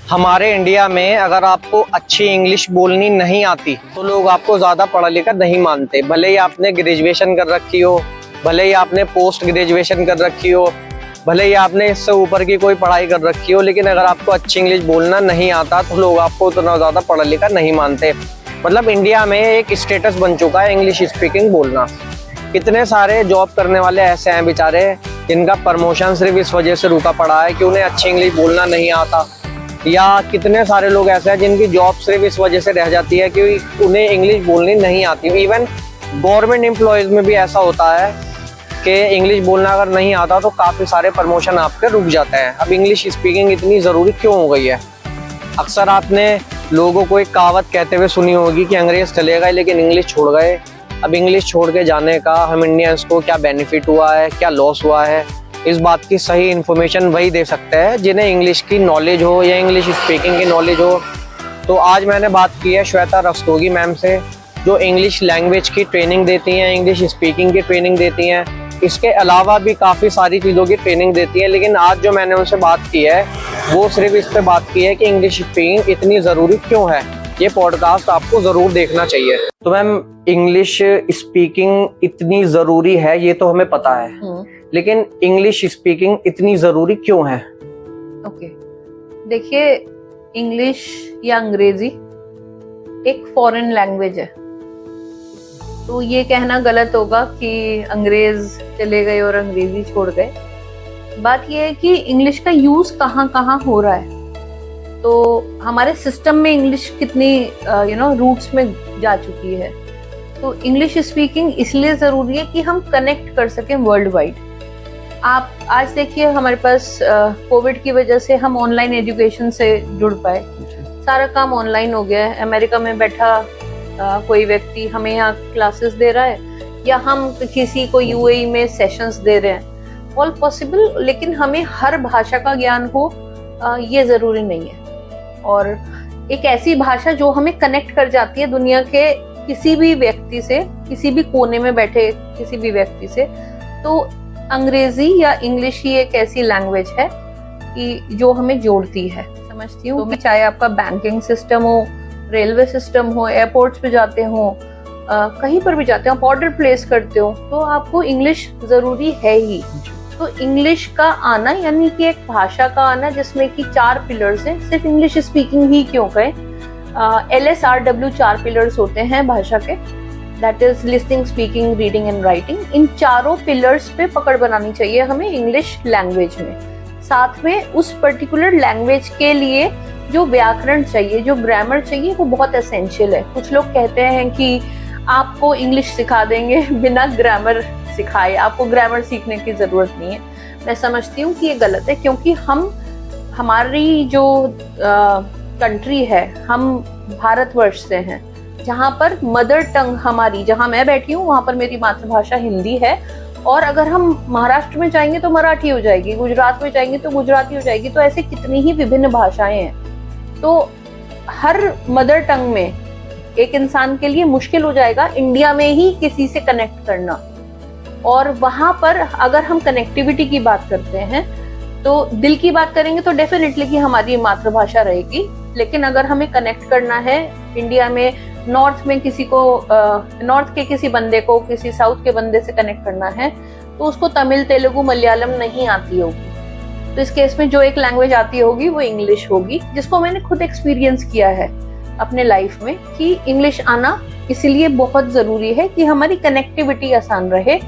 हमारे इंडिया में अगर आपको अच्छी इंग्लिश बोलनी नहीं आती तो लोग आपको ज़्यादा पढ़ा लिखा नहीं मानते। भले ही आपने ग्रेजुएशन कर रखी हो, भले ही आपने पोस्ट ग्रेजुएशन कर रखी हो, भले ही आपने इससे ऊपर की कोई पढ़ाई कर रखी हो, लेकिन अगर आपको अच्छी इंग्लिश बोलना नहीं आता तो लोग आपको उतना ज़्यादा पढ़ा लिखा नहीं मानते। मतलब इंडिया में एक स्टेटस बन चुका है इंग्लिश स्पीकिंग बोलना। कितने सारे जॉब करने वाले ऐसे हैं बेचारे जिनका प्रमोशन सिर्फ इस वजह से रुका पड़ा है कि उन्हें अच्छी इंग्लिश बोलना नहीं आता, या कितने सारे लोग ऐसे हैं जिनकी जॉब सिर्फ इस वजह से रह जाती है कि उन्हें इंग्लिश बोलनी नहीं आती। इवन गवर्नमेंट एम्प्लॉयज़ में भी ऐसा होता है कि इंग्लिश बोलना अगर नहीं आता तो काफ़ी सारे प्रमोशन आपके रुक जाते हैं। अब इंग्लिश स्पीकिंग इतनी ज़रूरी क्यों हो गई है? अक्सर आपने लोगों को एक कहावत कहते हुए सुनी होगी कि अंग्रेज़ चले गए लेकिन इंग्लिश छोड़ गए। अब इंग्लिश छोड़ के जाने का हम इंडियंस को क्या बेनिफिट हुआ है, क्या लॉस हुआ है, इस बात की सही इन्फॉर्मेशन वही दे सकते हैं जिन्हें इंग्लिश की नॉलेज हो या इंग्लिश स्पीकिंग की नॉलेज हो। तो आज मैंने बात की है श्वेता रस्तोगी मैम से, जो इंग्लिश लैंग्वेज की ट्रेनिंग देती हैं, इंग्लिश स्पीकिंग की ट्रेनिंग देती हैं। इसके अलावा भी काफ़ी सारी चीज़ों की ट्रेनिंग देती हैं, लेकिन आज जो मैंने उनसे बात की है वो सिर्फ इस पर बात की है कि इंग्लिश स्पीकिंग इतनी ज़रूरी क्यों है। ये पॉडकास्ट आपको ज़रूर देखना चाहिए। तो मैम, इंग्लिश स्पीकिंग इतनी ज़रूरी है ये तो हमें पता है, लेकिन इंग्लिश स्पीकिंग इतनी ज़रूरी क्यों है? ओके, देखिए, इंग्लिश या अंग्रेजी एक फॉरेन लैंग्वेज है, तो ये कहना गलत होगा कि अंग्रेज चले गए और अंग्रेजी छोड़ गए। बात ये है कि इंग्लिश का यूज कहाँ कहाँ हो रहा है। तो हमारे सिस्टम में इंग्लिश कितनी रूट्स में जा चुकी है। तो इंग्लिश स्पीकिंग इसलिए ज़रूरी है कि हम कनेक्ट कर सकें वर्ल्ड वाइड। आप आज देखिए, हमारे पास कोविड की वजह से हम ऑनलाइन एजुकेशन से जुड़ पाए। सारा काम ऑनलाइन हो गया है। अमेरिका में बैठा कोई व्यक्ति हमें यहाँ क्लासेस दे रहा है, या हम किसी को यूएई में सेशंस दे रहे हैं, ऑल पॉसिबल। लेकिन हमें हर भाषा का ज्ञान हो ये ज़रूरी नहीं है। और एक ऐसी भाषा जो हमें कनेक्ट कर जाती है दुनिया के किसी भी व्यक्ति से, किसी भी कोने में बैठे किसी भी व्यक्ति से। तो अंग्रेजी या इंग्लिश ही एक ऐसी लैंग्वेज है कि जो हमें जोड़ती है, समझती हूँ। तो चाहे आपका बैंकिंग सिस्टम हो, रेलवे सिस्टम हो, एयरपोर्ट्स पे जाते हो, कहीं पर भी जाते हो, आप ऑर्डर प्लेस करते हो, तो आपको इंग्लिश ज़रूरी है ही। तो इंग्लिश का आना, यानी कि एक भाषा का आना जिसमें कि 4 पिलर्स हैं। सिर्फ इंग्लिश स्पीकिंग ही क्यों कहें, LSRW 4 पिलर्स होते हैं भाषा के, that is listening, speaking, reading and writing. इन चारों पिलर्स पे पकड़ बनानी चाहिए हमें इंग्लिश लैंग्वेज में। साथ में उस पर्टिकुलर लैंग्वेज के लिए जो व्याकरण चाहिए, जो ग्रामर चाहिए, वो बहुत एसेंशियल है। कुछ लोग कहते हैं कि आपको इंग्लिश सिखा देंगे बिना ग्रामर सिखाए, आपको ग्रामर सीखने की जरूरत नहीं है। मैं समझती हूँ कि ये गलत है, क्योंकि हमारी जो कंट्री है, हम भारतवर्ष से हैं, जहाँ पर मदर टंग हमारी, जहाँ मैं बैठी हूँ वहाँ पर मेरी मातृभाषा हिंदी है। और अगर हम महाराष्ट्र में जाएंगे तो मराठी हो जाएगी, गुजरात में जाएंगे तो गुजराती हो जाएगी। तो ऐसे कितनी ही विभिन्न भाषाएं हैं। तो हर मदर टंग में एक इंसान के लिए मुश्किल हो जाएगा इंडिया में ही किसी से कनेक्ट करना। और वहां पर अगर हम कनेक्टिविटी की बात करते हैं, तो दिल की बात करेंगे तो डेफिनेटली कि हमारी मातृभाषा रहेगी। लेकिन अगर हमें कनेक्ट करना है इंडिया में, नॉर्थ में किसी को, नॉर्थ के किसी बंदे को किसी साउथ के बंदे से कनेक्ट करना है, तो उसको तमिल, तेलुगु, मलयालम नहीं आती होगी। तो इस केस में जो एक लैंग्वेज आती होगी वो इंग्लिश होगी, जिसको मैंने खुद एक्सपीरियंस किया है अपने लाइफ में कि इंग्लिश आना इसलिए बहुत ज़रूरी है कि हमारी कनेक्टिविटी आसान रहे,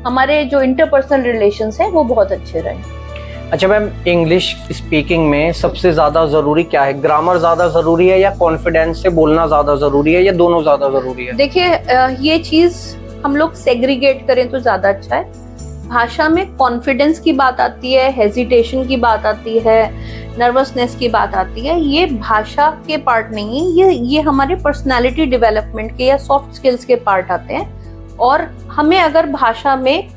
हमारे जो इंटरपर्सनल रिलेशंस हैं वो बहुत अच्छे रहे। अच्छा मैम, इंग्लिश स्पीकिंग में सबसे ज़्यादा ज़रूरी क्या है? ग्रामर ज़्यादा ज़रूरी है या कॉन्फिडेंस से बोलना ज़्यादा ज़रूरी है, या दोनों ज़्यादा ज़रूरी है? देखिए, ये चीज़ हम लोग सेग्रीगेट करें तो ज़्यादा अच्छा है। भाषा में कॉन्फिडेंस की बात आती है, हेजिटेशन की बात आती है, नर्वसनेस की बात आती है। ये भाषा के पार्ट नहीं है, ये हमारे पर्सनालिटी डेवलपमेंट के या सॉफ्ट स्किल्स के पार्ट आते हैं। और हमें अगर भाषा में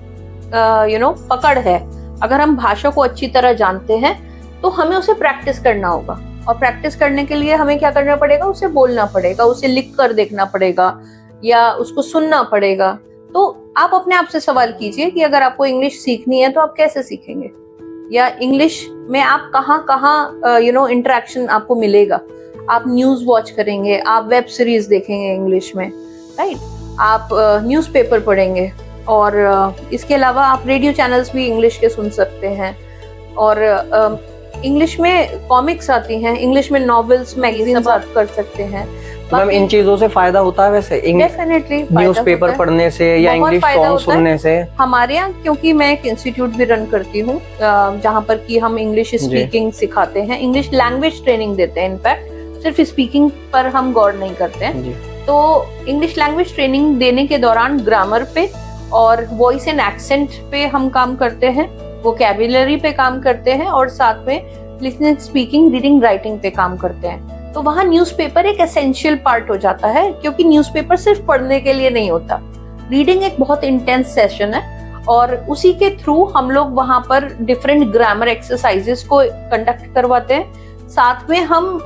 पकड़ है, अगर हम भाषा को अच्छी तरह जानते हैं, तो हमें उसे प्रैक्टिस करना होगा। और प्रैक्टिस करने के लिए हमें क्या करना पड़ेगा? उसे बोलना पड़ेगा, उसे लिख कर देखना पड़ेगा, या उसको सुनना पड़ेगा। तो आप अपने आप से सवाल कीजिए कि अगर आपको इंग्लिश सीखनी है तो आप कैसे सीखेंगे? या इंग्लिश में आप कहाँ कहाँ इंटरेक्शन आपको मिलेगा। आप न्यूज़ वॉच करेंगे, आप वेब सीरीज देखेंगे इंग्लिश में, राइट, आप न्यूज़पेपर पढ़ेंगे, और इसके अलावा आप रेडियो चैनल्स भी इंग्लिश के सुन सकते हैं, और इंग्लिश में कॉमिक्स आती हैं, इंग्लिश में नॉवेल्स, मैगजीन्स आप कर सकते हैं। मैम इन चीजों से फायदा होता है वैसे, डेफिनेटली न्यूज़पेपर पढ़ने से या इंग्लिश सॉन्ग सुनने से? हमारे यहाँ, क्योंकि मैं एक इंस्टीट्यूट भी रन करती हूँ जहाँ पर कि हम इंग्लिश स्पीकिंग सिखाते हैं, इंग्लिश लैंग्वेज ट्रेनिंग देते हैं। इनफैक्ट सिर्फ स्पीकिंग पर हम गौर नहीं करते हैं। तो इंग्लिश लैंग्वेज ट्रेनिंग देने के दौरान ग्रामर पे और वॉइस एंड एक्सेंट पे हम काम करते हैं, वोकैबुलरी पे काम करते हैं, और साथ में लिसनिंग, स्पीकिंग, रीडिंग, राइटिंग पे काम करते हैं। तो वहाँ न्यूज़पेपर एक एसेंशियल पार्ट हो जाता है, क्योंकि न्यूज़पेपर सिर्फ पढ़ने के लिए नहीं होता। रीडिंग एक बहुत इंटेंस सेशन है, और उसी के थ्रू हम लोग वहाँ पर डिफरेंट ग्रामर एक्सरसाइजेस को कंडक्ट करवाते हैं। साथ में हम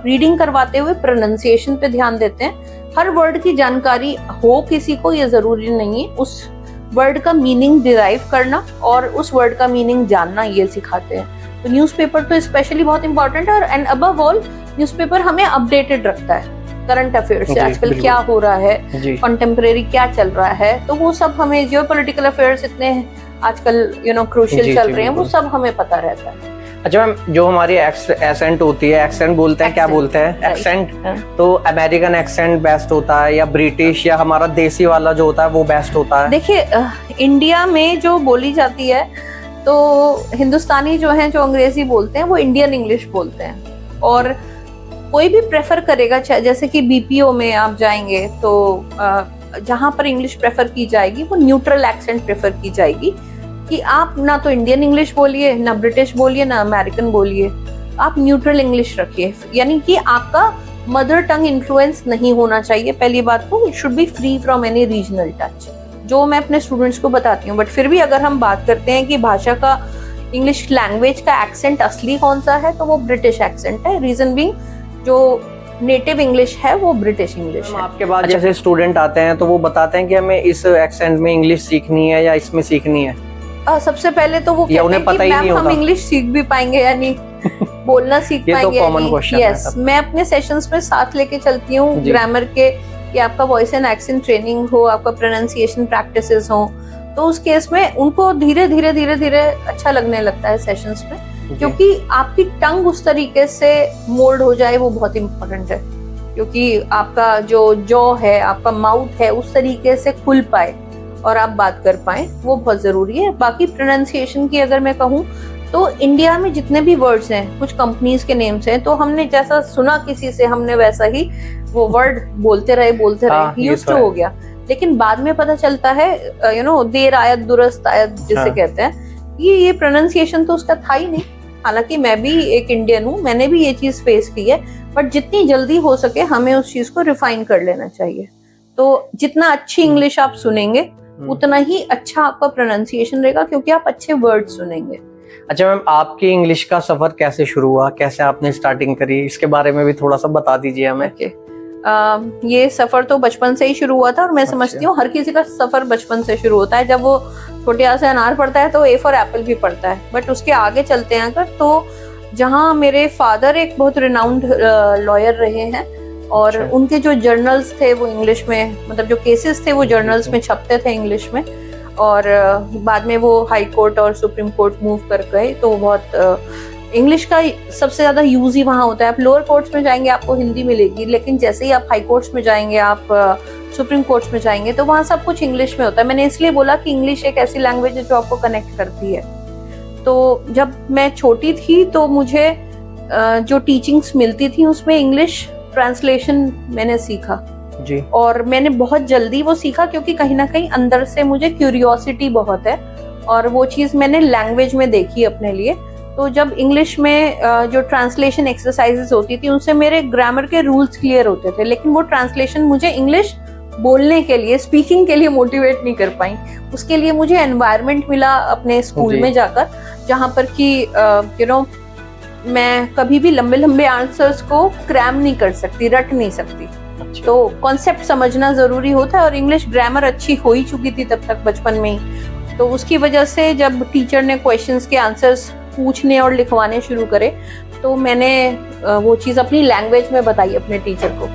रीडिंग करवाते हुए प्रोनाउंसिएशन पे ध्यान देते हैं। हर वर्ड की जानकारी हो किसी को ये जरूरी नहीं है, उस वर्ड का मीनिंग डिराइव करना और उस वर्ड का मीनिंग जानना, ये सिखाते हैं। तो न्यूज़पेपर तो स्पेशली बहुत इंपॉर्टेंट है, और एंड अबव ऑल न्यूज़पेपर हमें अपडेटेड रखता है करंट अफेयर से, आजकल क्या हो रहा है, कंटेम्परेरी क्या चल रहा है, तो वो सब हमें, जियो पॉलिटिकल अफेयर्स इतने आजकल क्रूशियल चल रहे हैं, वो सब हमें पता रहता है। अच्छा मैम, जो हमारी एसेंट होती है, एक्सेंट बोलते हैं, क्या बोलते हैं एक्सेंट, तो अमेरिकन एक्सेंट बेस्ट होता है या ब्रिटिश या हमारा देसी वाला जो होता है वो बेस्ट होता है? देखिए, इंडिया में जो बोली जाती है, तो हिंदुस्तानी जो हैं, जो अंग्रेजी बोलते हैं, वो इंडियन इंग्लिश बोलते हैं। और कोई भी प्रेफर करेगा, जैसे कि बीपीओ में आप जाएंगे तो जहां पर इंग्लिश प्रेफर की जाएगी वो न्यूट्रल एक्सेंट प्रेफर की जाएगी, कि आप ना तो इंडियन इंग्लिश बोलिए, ना ब्रिटिश बोलिए, ना अमेरिकन बोलिए, आप न्यूट्रल इंग्लिश रखिए। यानी कि आपका मदर टंग इन्फ्लुएंस नहीं होना चाहिए, पहली बात तो it should be free from any regional touch, जो मैं अपने स्टूडेंट्स को बताती हूँ। बट फिर भी अगर हम बात करते हैं कि भाषा का, इंग्लिश लैंग्वेज का एक्सेंट असली कौन सा है, तो वो ब्रिटिश एक्सेंट है। रीजन बीइंग, जो नेटिव इंग्लिश है वो ब्रिटिश इंग्लिश है। आपके बाद जैसे स्टूडेंट आते हैं तो वो बताते हैं कि हमें इस एक्सेंट में इंग्लिश सीखनी है या इसमें सीखनी है? सबसे पहले तो वो कहते हैं कि मैम हम इंग्लिश सीख भी पाएंगे या नहीं, बोलना सीख पाएंगे? ये तो कॉमन क्वेश्चन है। यस, मैं अपने सेशंस में साथ लेके चलती हूँ ग्रामर के, कि आपका वॉइस एंड एक्सेंट ट्रेनिंग हो, आपका प्रोनाउंसिएशन प्रैक्टिसेस हो, तो उस केस में उनको धीरे धीरे धीरे धीरे अच्छा लगने लगता है सेशंस में, क्योंकि आपकी टंग उस तरीके से मोल्ड हो जाए, वो बहुत इंपॉर्टेंट है। क्योंकि आपका जो जॉ है, आपका माउथ है, उस तरीके से खुल पाए और आप बात कर पाए, वो बहुत जरूरी है। बाकी प्रोनाउंसिएशन की अगर मैं कहूँ तो इंडिया में जितने भी वर्ड्स हैं, कुछ कंपनीज के नेम्स हैं, तो हमने जैसा सुना किसी से, हमने वैसा ही वो वर्ड बोलते रहे यूज्ड टू हो गया। लेकिन बाद में पता चलता है, देर आयत दुरुस्त आयत जिसे कहते हैं, ये प्रोनाउंसिएशन तो उसका था ही नहीं। हालांकि मैं भी एक इंडियन हूँ, मैंने भी ये चीज फेस की है, बट जितनी जल्दी हो सके हमें उस चीज को रिफाइन कर लेना चाहिए। तो जितना अच्छी इंग्लिश आप सुनेंगे उतना ही अच्छा आपका प्रोनाउंसिएशन रहेगा, क्योंकि आप अच्छे वर्ड सुनेंगे। अच्छा मैम, आपकी इंग्लिश का सफर कैसे शुरू हुआ, कैसे आपने स्टार्टिंग करी, इसके बारे में भी थोड़ा सा बता दीजिए हमें। ये सफर तो बचपन से ही शुरू हुआ था, और मैं समझती हूँ हर किसी का सफर बचपन से शुरू होता है। जब वो छोटे से अनार पढ़ता है तो ए फॉर एप्पल भी पढ़ता है, बट उसके आगे चलते हैं अगर, तो जहाँ मेरे फादर एक बहुत रिनाउंड लॉयर रहे हैं, और उनके जो जर्नल्स थे वो इंग्लिश में, मतलब जो केसेस थे वो जर्नल्स में छपते थे इंग्लिश में, और बाद में वो हाई कोर्ट और सुप्रीम कोर्ट मूव कर गए, तो बहुत इंग्लिश का सबसे ज्यादा यूज ही वहाँ होता है। आप लोअर कोर्ट्स में जाएंगे आपको हिंदी मिलेगी, लेकिन जैसे ही आप हाई कोर्ट्स में जाएंगे, आप सुप्रीम कोर्ट्स में जाएंगे, तो वहाँ सब कुछ इंग्लिश में होता है। मैंने इसलिए बोला कि इंग्लिश एक ऐसी लैंग्वेज है जो आपको कनेक्ट करती है। तो जब मैं छोटी थी तो मुझे जो टीचिंग्स मिलती थी उसमें इंग्लिश ट्रांसलेशन मैंने सीखा जी, और मैंने बहुत जल्दी वो सीखा, क्योंकि कहीं ना कहीं अंदर से मुझे क्यूरियोसिटी बहुत है, और वो चीज मैंने लैंग्वेज में देखी अपने लिए। तो जब इंग्लिश में जो ट्रांसलेशन एक्सरसाइजेस होती थी, उनसे मेरे ग्रामर के रूल्स क्लियर होते थे, लेकिन वो ट्रांसलेशन मुझे इंग्लिश बोलने के लिए, स्पीकिंग के लिए मोटिवेट नहीं कर पाई। उसके लिए मुझे एनवायरनमेंट मिला अपने स्कूल में जाकर, जहाँ पर कि मैं कभी भी लंबे लंबे आंसर्स को क्रैम नहीं कर सकती, रट नहीं सकती। तो कॉन्सेप्ट समझना जरूरी होता है, और इंग्लिश ग्रामर अच्छी हो ही चुकी थी तब तक बचपन में ही। तो उसकी वजह से जब टीचर ने क्वेश्चंस के आंसर्स पूछने और लिखवाने शुरू करे, तो मैंने वो चीज़ अपनी लैंग्वेज में बताई अपने टीचर को।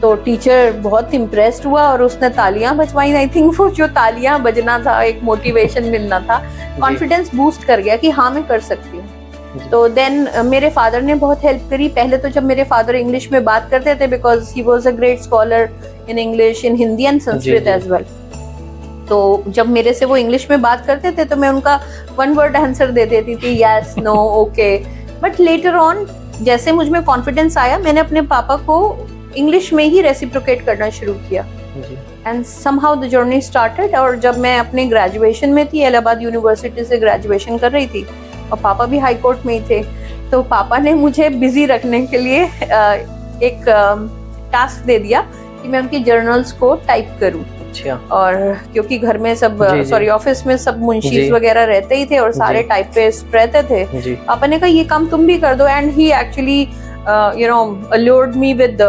तो टीचर बहुत इम्प्रेस्ड हुआ और उसने तालियां बजवाई। आई थिंक वो जो तालियां बजना था, एक मोटिवेशन मिलना था, कॉन्फिडेंस बूस्ट कर गया कि हाँ मैं कर सकती हूँ। तो देन मेरे फादर ने बहुत हेल्प करी। पहले तो जब मेरे फादर इंग्लिश में बात करते थे, because he was a great scholar in English, in Hindi and Sanskrit as well, तो जब मेरे से वो इंग्लिश में बात करते थे तो मैं उनका वन वर्ड आंसर दे देती थी, yes, no, okay. But later on जैसे मुझ में कॉन्फिडेंस आया, मैंने अपने पापा को इंग्लिश में ही रेसिप्रोकेट करना शुरू किया and somehow the journey started. और जब मैं अपने ग्रेजुएशन में थी, इलाहाबाद यूनिवर्सिटी से ग्रेजुएशन कर रही थी और पापा भी हाई कोर्ट में ही थे, तो पापा ने मुझे बिजी रखने के लिए एक टास्क दे दिया कि मैं उनकी जर्नल्स को टाइप करूं। अच्छा। और क्योंकि घर में सब ऑफिस में सब मुंशीज वगैरह रहते ही थे और सारे टाइपिस्ट रहते थे, पापा ने कहा ये काम तुम भी कर दो। And he actually allured me with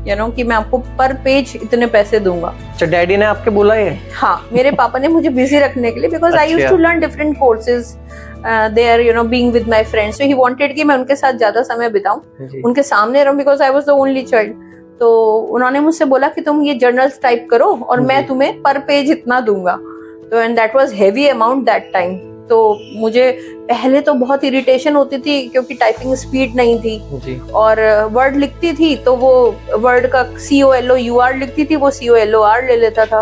कि मैं आपको पर पेज इतने पैसे दूंगा। अच्छा, डैडी ने आपके बोला ये? हाँ, मेरे पापा ने मुझे बिजी रखने के लिए, because I used to learn different courses there, being with my friends, so he wanted कि मैं उनके साथ ज्यादा समय बिताऊं, उनके सामने रहूं, because I was the only child. तो उन्होंने मुझसे बोला कि तुम ये जर्नल्स टाइप करो और मैं तुम्हें पर पेज इतना दूंगा। तो and that was heavy amount that time. तो मुझे पहले तो बहुत इरिटेशन होती थी क्योंकि टाइपिंग स्पीड नहीं थी और वर्ड लिखती थी तो वो वर्ड का COLOUR लिखती थी, वो COLOR ले लेता था।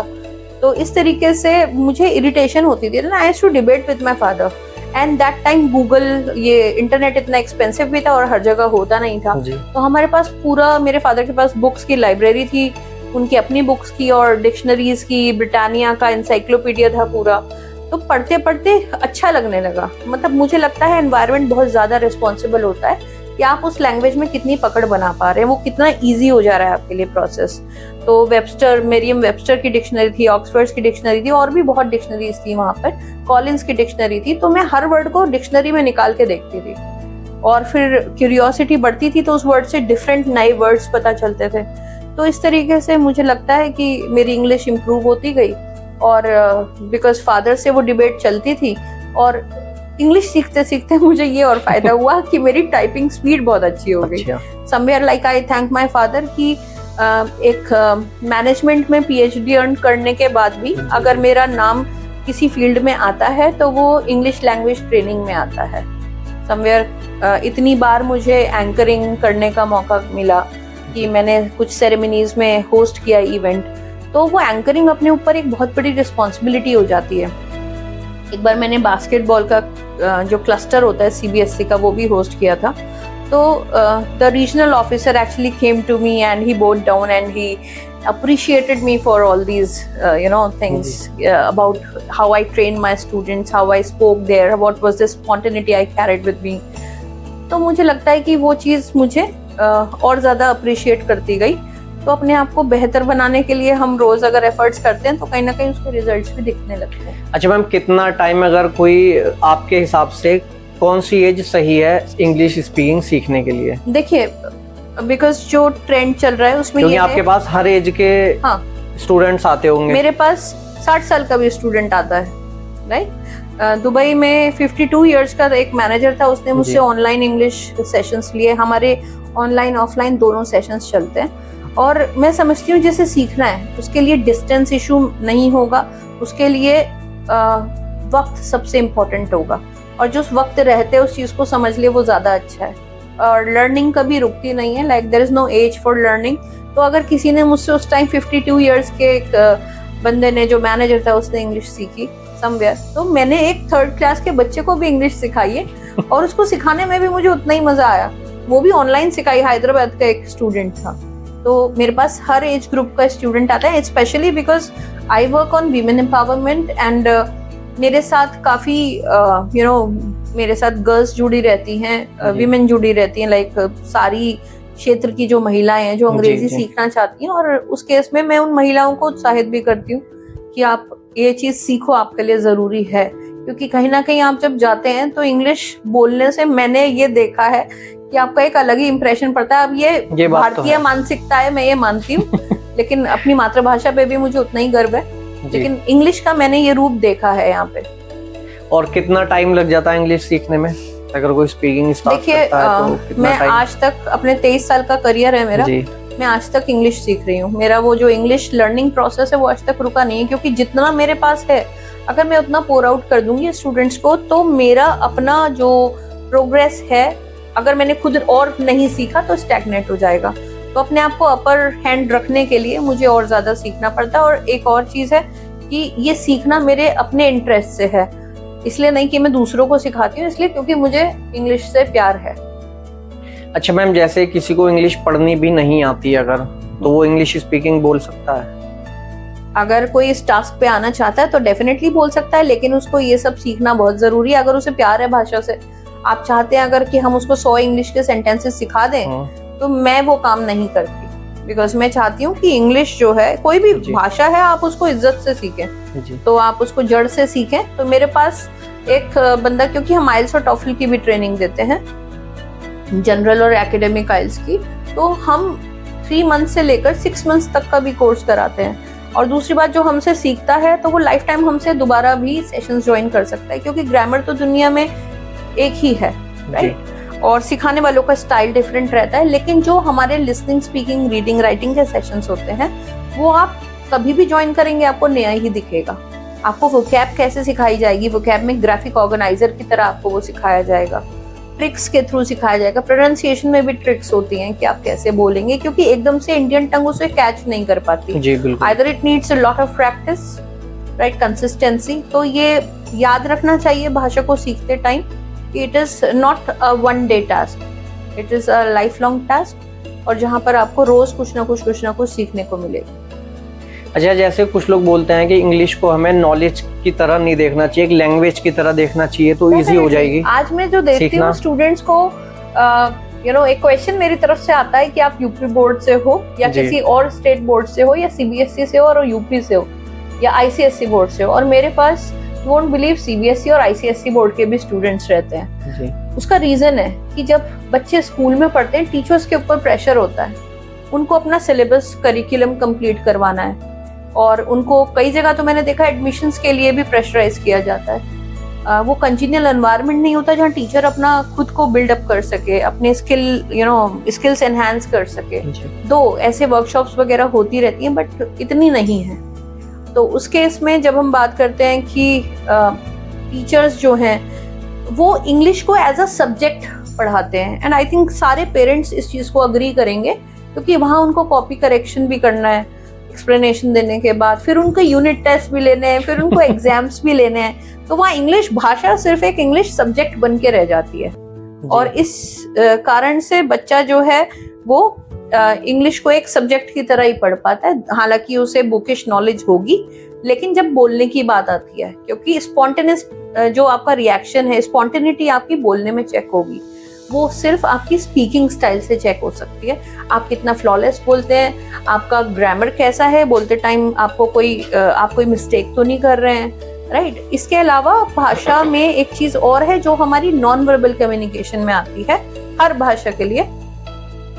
तो इस तरीके से मुझे इरिटेशन होती थी। I used to debate with my father and that time Google, ये इंटरनेट इतना एक्सपेंसिव भी था और हर जगह होता नहीं था। तो हमारे पास पूरा, मेरे फादर के पास बुक्स की लाइब्रेरी थी, उनकी अपनी बुक्स की और डिक्शनरीज की, ब्रिटानिया का एनसाइक्लोपीडिया था पूरा। तो पढ़ते पढ़ते अच्छा लगने लगा। मतलब मुझे लगता है एनवायरनमेंट बहुत ज्यादा रिस्पॉन्सिबल होता है कि आप उस लैंग्वेज में कितनी पकड़ बना पा रहे हैं, वो कितना इजी हो जा रहा है आपके लिए प्रोसेस। तो वेबस्टर, मेरियम वेबस्टर की डिक्शनरी थी, ऑक्सफोर्ड की डिक्शनरी थी और भी बहुत डिक्शनरीज थी वहां पर, कॉलिंस की डिक्शनरी थी। तो मैं हर वर्ड को डिक्शनरी में निकाल के देखती थी और फिर क्यूरियोसिटी बढ़ती थी तो उस वर्ड से डिफरेंट नए वर्ड्स पता चलते थे। तो इस तरीके से मुझे लगता है कि मेरी इंग्लिश इम्प्रूव होती गई और बिकॉज फादर से वो डिबेट चलती थी और इंग्लिश सीखते सीखते मुझे ये और फायदा हुआ कि मेरी टाइपिंग स्पीड बहुत अच्छी हो गई। Somewhere like I thank my father कि एक मैनेजमेंट में PhD अर्न करने के बाद भी अगर मेरा नाम किसी फील्ड में आता है तो वो इंग्लिश लैंग्वेज ट्रेनिंग में आता है। समवेयर इतनी बार मुझे एंकरिंग करने का मौका मिला कि मैंने कुछ सेरेमनीज में होस्ट किया इवेंट, तो वो एंकरिंग अपने ऊपर एक बहुत बड़ी रिस्पॉन्सिबिलिटी हो जाती है। एक बार मैंने बास्केटबॉल का जो क्लस्टर होता है CBSE का, वो भी होस्ट किया था। तो the regional officer actually came to me and he bowed down and he appreciated me for all these things about how I trained my students, how I spoke there, what was the spontaneity I carried with me। तो मुझे लगता है कि वो चीज़ मुझे और ज़्यादा appreciate करती गई। तो अपने आप को बेहतर बनाने के लिए हम रोज अगर एफर्ट्स करते हैं तो कहीं ना कहीं उसके रिजल्ट्स भी दिखने लगते हैं। अच्छा मैम, कितना टाइम, अगर कोई आपके हिसाब से कौन सी एज सही है इंग्लिश स्पीकिंग सीखने के लिए? देखिए, बिकॉज जो ट्रेंड चल रहा है उसमें, क्योंकि आपके पास हर एज के स्टूडेंट्स आते होंगे। मेरे पास 60 साल का भी स्टूडेंट आता है, राइट। दुबई में 52 इयर्स का एक मैनेजर था, उसने मुझसे ऑनलाइन इंग्लिश सेशंस लिए। हमारे ऑनलाइन ऑफलाइन दोनों सेशंस चलते हैं और मैं समझती हूँ जिसे सीखना है उसके लिए डिस्टेंस इशू नहीं होगा, उसके लिए वक्त सबसे इम्पोर्टेंट होगा और जो उस वक्त रहते उस चीज को समझ ले वो ज्यादा अच्छा है। और लर्निंग कभी रुकती नहीं है, like there is no age for learning. तो अगर किसी ने मुझसे उस टाइम 52 इयर्स के एक बंदे ने, जो मैनेजर था, उसने इंग्लिश सीखी समवेयर, तो मैंने एक 3rd क्लास के बच्चे को भी इंग्लिश सिखाई है और उसको सिखाने में भी मुझे उतना ही मजा आया। वो भी ऑनलाइन सिखाई, हैदराबाद का एक स्टूडेंट था। तो मेरे पास हर एज ग्रुप का स्टूडेंट आता है, specially because I work on women empowerment and मेरे साथ काफी मेरे साथ गर्ल्स जुड़ी रहती हैं, वीमेन जुड़ी रहती हैं, लाइक सारी क्षेत्र की जो महिलाएं हैं जो अंग्रेजी सीखना चाहती हैं। और उस केस में मैं उन महिलाओं को उत्साहित भी करती हूँ कि आप ये चीज सीखो, आपके लिए जरूरी है। क्योंकि कहीं ना कहीं आप जब जाते हैं तो इंग्लिश बोलने से मैंने ये देखा है कि आपका एक अलग ही इंप्रेशन पड़ता है। अब ये भारतीय मानसिकता है, मैं ये मानती हूँ लेकिन अपनी मातृभाषा पे भी मुझे उतना ही गर्व है, लेकिन इंग्लिश का मैंने ये रूप देखा है यहाँ पे। और कितना टाइम लग जाता है इंग्लिश सीखने में? अगर कोई स्पीकिंग स्टार्ट देखिए करता है तो कितना मैं टाइम? आज तक अपने 23 साल का करियर है मेरा, जी मैं आज तक इंग्लिश सीख रही हूँ। मेरा वो जो इंग्लिश लर्निंग प्रोसेस है वो आज तक रुका नहीं है, क्योंकि जितना मेरे पास है अगर मैं उतना पोर आउट कर दूंगी स्टूडेंट्स को तो मेरा अपना जो प्रोग्रेस है, अगर मैंने खुद और नहीं सीखा तो स्टैग्नेट हो जाएगा। तो अपने आप को अपर हैंड रखने के लिए मुझे और ज्यादा सीखना पड़ता है। और एक और चीज है कि ये सीखना मेरे अपने इंटरेस्ट से है, इसलिए नहीं कि मैं दूसरों को सिखाती हूँ, इसलिए क्योंकि मुझे इंग्लिश से प्यार है। अच्छा मैम, जैसे किसी को इंग्लिश पढ़नी भी नहीं आती अगर, तो वो इंग्लिश स्पीकिंग बोल सकता है? अगर कोई इस टास्क पे आना चाहता है तो डेफिनेटली बोल सकता है, लेकिन उसको ये सब सीखना बहुत जरूरी है। अगर उसे प्यार है भाषा से, आप चाहते हैं अगर कि हम उसको 100 इंग्लिश के सेंटेंसेस सिखा दें, तो मैं वो काम नहीं करती, बिकॉज मैं चाहती हूँ कि इंग्लिश जो है, कोई भी भाषा है, आप उसको इज्जत से सीखें, तो आप उसको जड़ से सीखें। तो मेरे पास एक बंदा, क्योंकि हम आइल्स और टॉफल की भी ट्रेनिंग देते हैं, जनरल और एकेडमिक आइल्स की, तो हम 3 मंथ से लेकर 6 मंथ तक का भी कोर्स कराते हैं। और दूसरी बात, जो हमसे सीखता है तो वो लाइफ टाइम हमसे दोबारा भी सेशंस ज्वाइन कर सकता है, क्योंकि ग्रामर तो दुनिया में एक ही है, राइट? और सिखाने वालों का स्टाइल डिफरेंट रहता है, लेकिन जो हमारे लिसनिंग, स्पीकिंग, रीडिंग, राइटिंग के सेशंस होते हैं वो आप कभी भी ज्वाइन करेंगे आपको नया ही दिखेगा। आपको वोकैब कैसे सिखाई जाएगी, वोकैब में ग्राफिक ऑर्गेनाइजर की तरह आपको वो सिखाया जाएगा, ट्रिक्स के थ्रू सिखाया जाएगा। प्रोनाउंसिएशन में भी ट्रिक्स होती हैं कि आप कैसे बोलेंगे, क्योंकि एकदम से इंडियन टंग उसे कैच नहीं कर पाती। जी बिल्कुल। Either it needs a lot of practice, right, consistency. तो ये याद रखना चाहिए भाषा को सीखते टाइम कि it is not a one day task, it is a life long task, और जहाँ पर आपको रोज कुछ ना कुछ सीखने को मिलेगा। अच्छा, जैसे कुछ लोग बोलते हैं कि इंग्लिश को हमें नॉलेज की तरह नहीं देखना चाहिए, एक लैंग्वेज की तरह देखना चाहिए, तो इजी हो जाएगी। आज मैं जो देखती हूँ स्टूडेंट्स को, एक क्वेश्चन मेरी तरफ से आता है कि आप यूपी बोर्ड से हो या किसी और स्टेट बोर्ड से हो या सीबीएसई से हो और यूपी से हो या आईसीएसई बोर्ड से हो, और मेरे पास यू वोंट बिलीव सीबीएसई और आईसीएसई बोर्ड के भी स्टूडेंट्स रहते हैं। उसका रीजन है कि जब बच्चे स्कूल में पढ़ते हैं, टीचर्स के ऊपर प्रेशर होता है, उनको अपना सिलेबस, करिकुलम कंप्लीट करवाना है, और उनको कई जगह तो मैंने देखा एडमिशन्स के लिए भी प्रेशराइज किया जाता है। वो कंटिन्यूअल एनवायरनमेंट नहीं होता जहाँ टीचर अपना खुद को बिल्डअप कर सके, अपने स्किल्स एनहांस कर सके। दो ऐसे वर्कशॉप्स वगैरह होती रहती हैं, बट इतनी नहीं है। तो उस केस में जब हम बात करते हैं कि टीचर्स जो हैं वो इंग्लिश को एज अ सब्जेक्ट पढ़ाते हैं, एंड आई थिंक सारे पेरेंट्स इस चीज़ को अग्री करेंगे, क्योंकि वहाँ उनको कॉपी करेक्शन भी करना है एक्सप्लेनेशन देने के बाद, फिर उनको यूनिट टेस्ट भी लेने हैं, फिर उनको एग्जाम्स भी लेने हैं। तो वहाँ इंग्लिश भाषा सिर्फ एक इंग्लिश सब्जेक्ट बन के रह जाती है, और इस कारण से बच्चा जो है वो इंग्लिश को एक सब्जेक्ट की तरह ही पढ़ पाता है। हालांकि उसे बुकिश नॉलेज होगी, लेकिन जब बोलने की बात आती है, क्योंकि स्पॉन्टेनियस जो आपका रिएक्शन है, स्पॉन्टेनिटी आपकी बोलने में चेक होगी, वो सिर्फ आपकी स्पीकिंग स्टाइल से चेक हो सकती है। आप कितना फ्लॉलेस बोलते हैं, आपका ग्रामर कैसा है, बोलते टाइम आप कोई मिस्टेक तो नहीं कर रहे हैं, राइट? इसके अलावा भाषा में एक चीज और है जो हमारी नॉन वर्बल कम्युनिकेशन में आती है हर भाषा के लिए,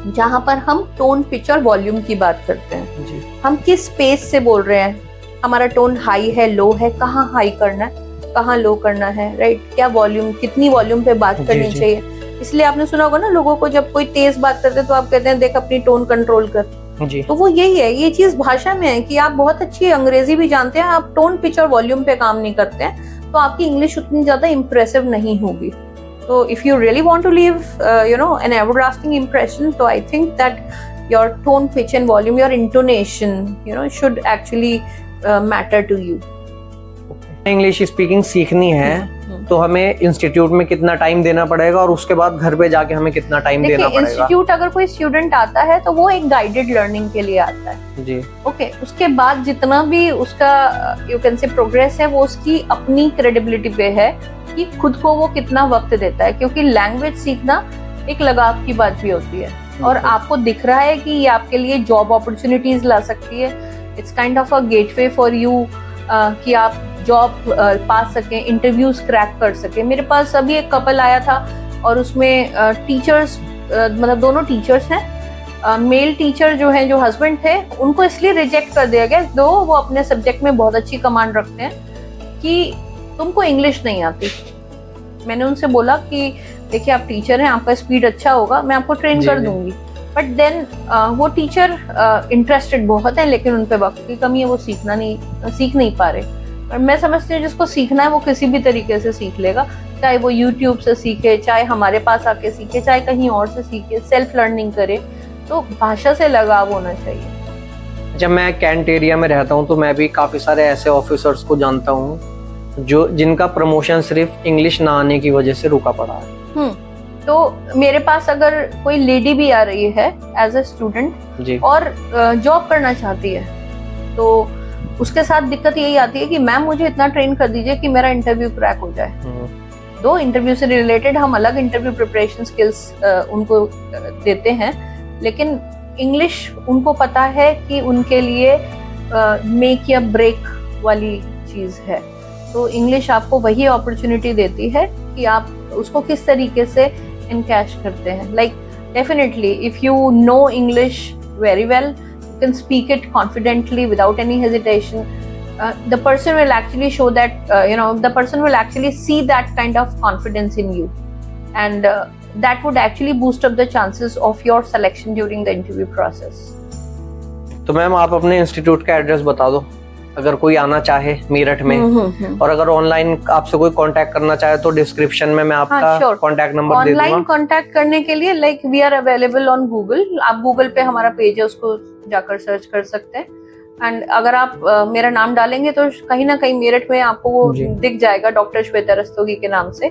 जहां पर हम टोन, पिच और वॉल्यूम की बात करते हैं जी। हम किस स्पेस से बोल रहे हैं, हमारा टोन हाई है, लो है, कहाँ हाई करना है, कहाँ लो करना है, राइट? क्या वॉल्यूम, कितनी वॉल्यूम पे बात करनी चाहिए। इसलिए आपने सुना होगा ना, लोगों को जब कोई तेज बात करते हैं तो आप कहते हैं देख अपनी टोन कंट्रोल कर जी। तो वो यही है, ये चीज भाषा में है कि आप बहुत अच्छी अंग्रेजी भी जानते हैं, आप टोन, पिच और वॉल्यूम पे काम नहीं करते हैं, तो आपकी इंग्लिश उतनी ज्यादा इंप्रेसिव नहीं होगी। So if you really want to leave, an everlasting impression, so I think that your tone, pitch and volume, your intonation, should actually matter to you. English speaking सीखनी है तो हमें इंस्टीट्यूट में कितना टाइम देना पड़ेगा, और उसके बाद घर पे जाके हमें कितना टाइम देना पड़ेगा? इंस्टीट्यूट अगर कोई स्टूडेंट आता है तो वो एक गाइडेड लर्निंग के लिए आता है जी। ओके, उसके बाद जितना भी उसका यू कैन से प्रोग्रेस है, वो उसकी अपनी क्रेडिबिलिटी पे है कि खुद को वो कितना वक्त देता है, क्योंकि लैंग्वेज सीखना एक लगाव की बात भी होती है, और आपको दिख रहा है कि ये आपके लिए जॉब अपॉर्चुनिटीज ला सकती है। It's kind of a gateway for you कि आप जॉब पा सकें, इंटरव्यूज क्रैक कर सकें। मेरे पास अभी एक कपल आया था और उसमें टीचर्स, मतलब दोनों टीचर्स हैं, मेल टीचर जो है, जो हस्बैंड थे, उनको इसलिए रिजेक्ट कर दिया गया, दो वो अपने सब्जेक्ट में बहुत अच्छी कमांड रखते हैं, कि तुमको इंग्लिश नहीं आती। मैंने उनसे बोला कि देखिए आप टीचर हैं, आपका स्पीड अच्छा होगा, मैं आपको ट्रेन जी, कर जी। दूंगी। बट देन वो टीचर इंटरेस्टेड बहुत है, लेकिन उन पे वक्त की कमी है, वो सीख नहीं पा रहे। और मैं समझती हूँ जिसको सीखना है वो किसी भी तरीके से सीख लेगा, चाहे वो यूट्यूब से सीखे, चाहे हमारे पास आके सीखे, चाहे कहीं और से सीखे, सेल्फ लर्निंग करे। तो भाषा से लगाव होना चाहिए। जब मैं कैंट एरिया में रहता हूँ तो मैं भी काफ़ी सारे ऐसे ऑफिसर्स को जानता हूँ जो जिनका प्रमोशन सिर्फ इंग्लिश ना आने की वजह से रुका पड़ा है। तो मेरे पास अगर कोई लेडी भी आ रही है एज ए स्टूडेंट जी। और जॉब करना चाहती है, तो उसके साथ दिक्कत यही आती है कि मैम मुझे इतना ट्रेन कर दीजिए कि मेरा इंटरव्यू क्रैक हो जाए। दो इंटरव्यू से रिलेटेड हम अलग इंटरव्यू प्रिपरेशन स्किल्स उनको देते हैं, लेकिन इंग्लिश उनको पता है कि उनके लिए मेक या ब्रेक वाली चीज है। तो इंग्लिश आपको वही अपॉर्चुनिटी देती है कि आप उसको किस तरीके से इनकैश करते हैं। Like definitely if you know English very well, you can speak it confidently without any hesitation. The person will actually show that the person will actually see that kind of confidence in you, and that would actually boost up the chances of your selection during the interview process. तो ma'am आप अपने institute का address बता दो, अगर कोई आना चाहे मेरठ में, और अगर ऑनलाइन आपसे कोई कांटेक्ट करना चाहे तो डिस्क्रिप्शन में मैं आपका कांटेक्ट नंबर दे दूंगा। ऑनलाइन कांटेक्ट करने के लिए like we are available on Google. आप गूगल पे हमारा पेज है, उसको जाकर सर्च कर सकते हैं। एंड अगर आप मेरा नाम डालेंगे तो कहीं ना कहीं मेरठ में आपको वो दिख जाएगा, डॉक्टर श्वेता रस्तोगी के नाम से।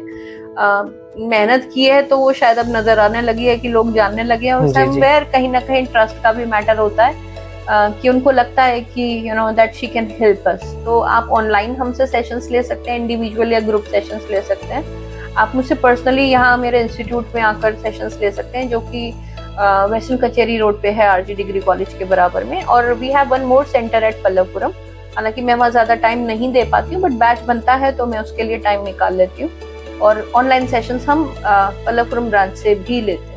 मेहनत की है तो वो शायद अब नजर आने लगी है कि लोग जानने लगे हैं। और समवेयर कहीं ना कहीं ट्रस्ट का भी मैटर होता है, कि उनको लगता है कि that she can help us. तो आप ऑनलाइन हमसे सेशंस ले सकते हैं, इंडिविजुअल या ग्रुप सेशंस ले सकते हैं। आप मुझसे पर्सनली यहाँ मेरे इंस्टीट्यूट में आकर सेशंस ले सकते हैं, जो कि वेस्टर्न कचेरी रोड पे है, आरजी डिग्री कॉलेज के बराबर में। और we have one more centre at Pallavapuram. हालांकि मैं वहाँ ज्यादा टाइम नहीं दे पाती हूँ, बट बैच बनता है तो मैं उसके लिए टाइम निकाल लेती हूँ। और ऑनलाइन सेशंस हम पल्लवपुरम ब्रांच से भी लेते हैं।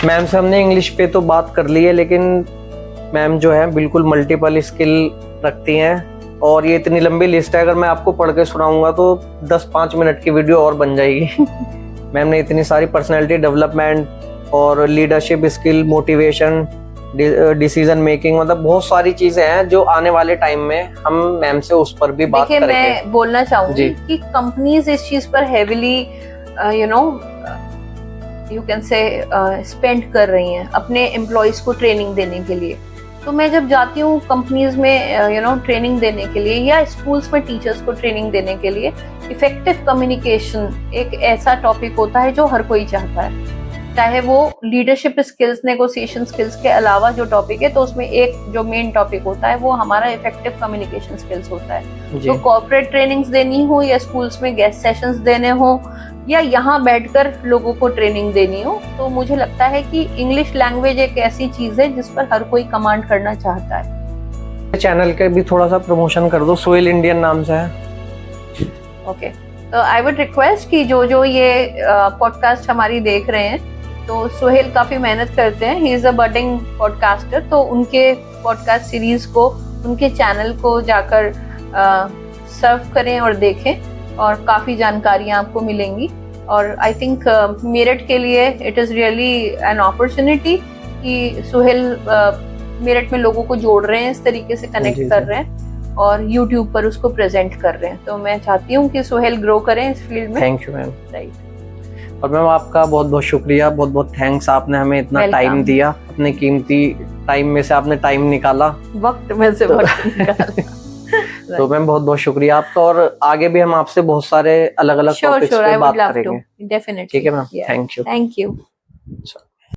मैम से हमने इंग्लिश पे तो बात कर ली है, लेकिन मैम जो है बिल्कुल मल्टीपल स्किल रखती हैं, और ये इतनी लंबी लिस्ट है, अगर मैं आपको पढ़ के सुनाऊंगा तो 10-5 मिनट की वीडियो और बन जाएगी। मैम ने इतनी सारी पर्सनैलिटी डेवलपमेंट और leadership skill, motivation, decision making, मतलब बहुत सारी चीजें हैं जो आने वाले टाइम में हम मैम से उस पर भी बात करेंगे। मैं बोलना चाहूंगी कि कंपनीज इस चीज पर heavily you can say spend कर रही हैं अपने एम्प्लॉयज को ट्रेनिंग देने के लिए। तो मैं जब जाती हूँ कंपनीज में ट्रेनिंग देने के लिए, या स्कूल्स में टीचर्स को ट्रेनिंग देने के लिए, इफेक्टिव कम्युनिकेशन एक ऐसा टॉपिक होता है जो हर कोई चाहता है। चाहे वो लीडरशिप स्किल्स, नेगोशिएशन स्किल्स के अलावा जो टॉपिक है, तो उसमें एक जो मेन टॉपिक होता है वो हमारा इफेक्टिव कम्युनिकेशन स्किल्स होता है। तो कॉर्पोरेट ट्रेनिंग्स देनी हो, या स्कूल्स में गेस्ट सेशंस देने हो, या यहाँ बैठकर लोगों को ट्रेनिंग देनी हो, तो मुझे लगता है कि इंग्लिश लैंग्वेज एक ऐसी चीज है जिस पर हर कोई कमांड करना चाहता है। चैनल के भी थोड़ा सा प्रमोशन कर दो, सोहेल इंडियन नाम से है। ओके, तो आई वुड रिक्वेस्ट कि जो ये पॉडकास्ट हमारी देख रहे हैं, तो सोहेल काफी मेहनत करते हैं, he is a budding podcaster. तो उनके पॉडकास्ट सीरीज को, उनके चैनल को जाकर सर्व करें और देखें, और काफी जानकारियां आपको मिलेंगी। और आई थिंक मेरठ के लिए it is really an opportunity कि सोहेल मेरठ में लोगों को जोड़ रहे हैं, इस तरीके से कनेक्ट कर रहे हैं, और यूट्यूब पर उसको प्रेजेंट कर रहे हैं। तो मैं चाहती हूँ कि सोहेल ग्रो करें इस फील्ड में। Thank you ma'am. राइट। और मैम आपका बहुत बहुत शुक्रिया, बहुत बहुत थैंक्स, आपने हमें इतना टाइम दिया, अपने कीमती टाइम में से आपने टाइम निकाला, वक्त में से वक्त निकाला। तो मैम बहुत बहुत शुक्रिया आपका, और आगे भी हम आपसे बहुत सारे अलग अलग टॉपिक्स पे बात करेंगे। डेफिनेटली। ठीक है ma'am, thank you. Thank you.